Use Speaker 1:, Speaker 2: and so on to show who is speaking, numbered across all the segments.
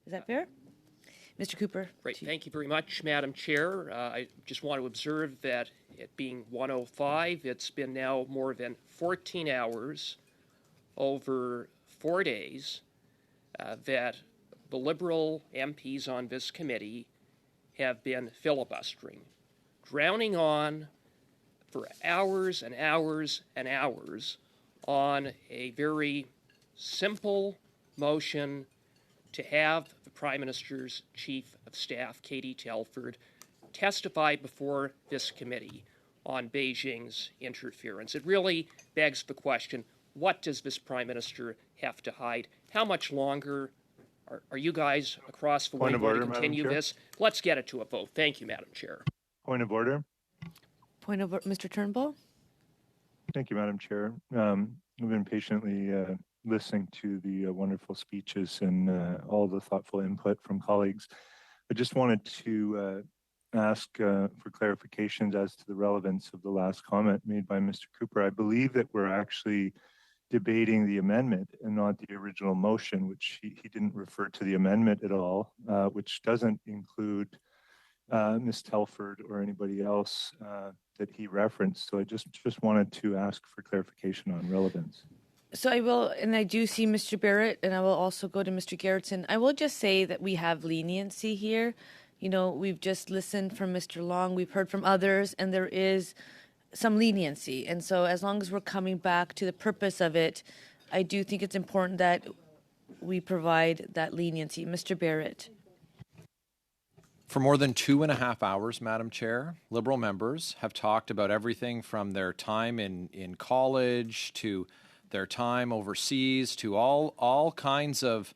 Speaker 1: Is that fair? Mr. Cooper.
Speaker 2: Great. Thank you very much, Madam Chair. I just want to observe that it being 1:05, it's been now more than 14 hours over 4 days that the Liberal MPs on this committee have been filibustering, drowning on for hours and hours and hours on a very simple motion to have the Prime Minister's Chief of Staff, Katie Telford, testify before this committee on Beijing's interference. It really begs the question, what does this Prime Minister have to hide? How much longer are you guys across the way going to continue this? Let's get it to a vote. Thank you, Madam Chair.
Speaker 3: Point of order.
Speaker 1: Point of Mr. Turnbull.
Speaker 3: Thank you, Madam Chair. I've been patiently listening to the wonderful speeches and all the thoughtful input from colleagues. I just wanted to ask for clarifications as to the relevance of the last comment made by Mr. Cooper. I believe that we're actually debating the amendment and not the original motion, which he didn't refer to the amendment at all, which doesn't include Ms. Telford or anybody else that he referenced. So I just wanted to ask for clarification on relevance.
Speaker 1: So I will, and I do see Mr. Barrett, and I will also go to Mr. Garrettson. I will just say that we have leniency here. You know, we've just listened from Mr. Long, we've heard from others, and there is some leniency. And so as long as we're coming back to the purpose of it, I do think it's important that we provide that leniency. Mr. Barrett.
Speaker 4: For more than 2.5 hours, Madam Chair, Liberal members have talked about everything from their time in college to their time overseas to all kinds of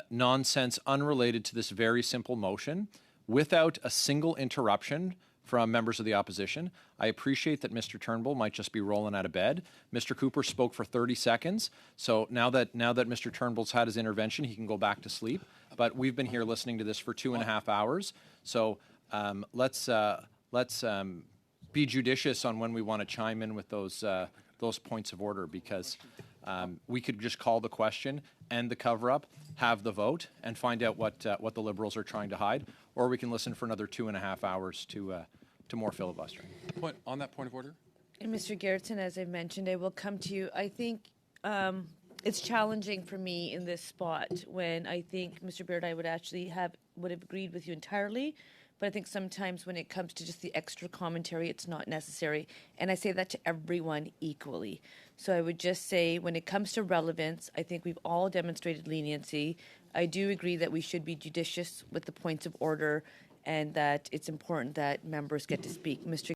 Speaker 4: nonsense unrelated to this very simple motion without a single interruption from members of the opposition. I appreciate that Mr. Turnbull might just be rolling out of bed. Mr. Cooper spoke for 30 seconds. So now that Mr. Turnbull's had his intervention, he can go back to sleep. But we've been here listening to this for 2.5 hours. So let's be judicious on when we want to chime in with those points of order, because we could just call the question, end the cover-up, have the vote, and find out what the Liberals are trying to hide, or we can listen for another 2.5 hours to more filibustering.
Speaker 5: On that point of order?
Speaker 1: And Mr. Garrettson, as I mentioned, I will come to you. I think it's challenging for me in this spot when I think Mr. Barrett, I would have agreed with you entirely. But I think sometimes when it comes to just the extra commentary, it's not necessary. And I say that to everyone equally. So I would just say when it comes to relevance, I think we've all demonstrated leniency. I do agree that we should be judicious with the points of order and that it's important that members get to speak. Mr.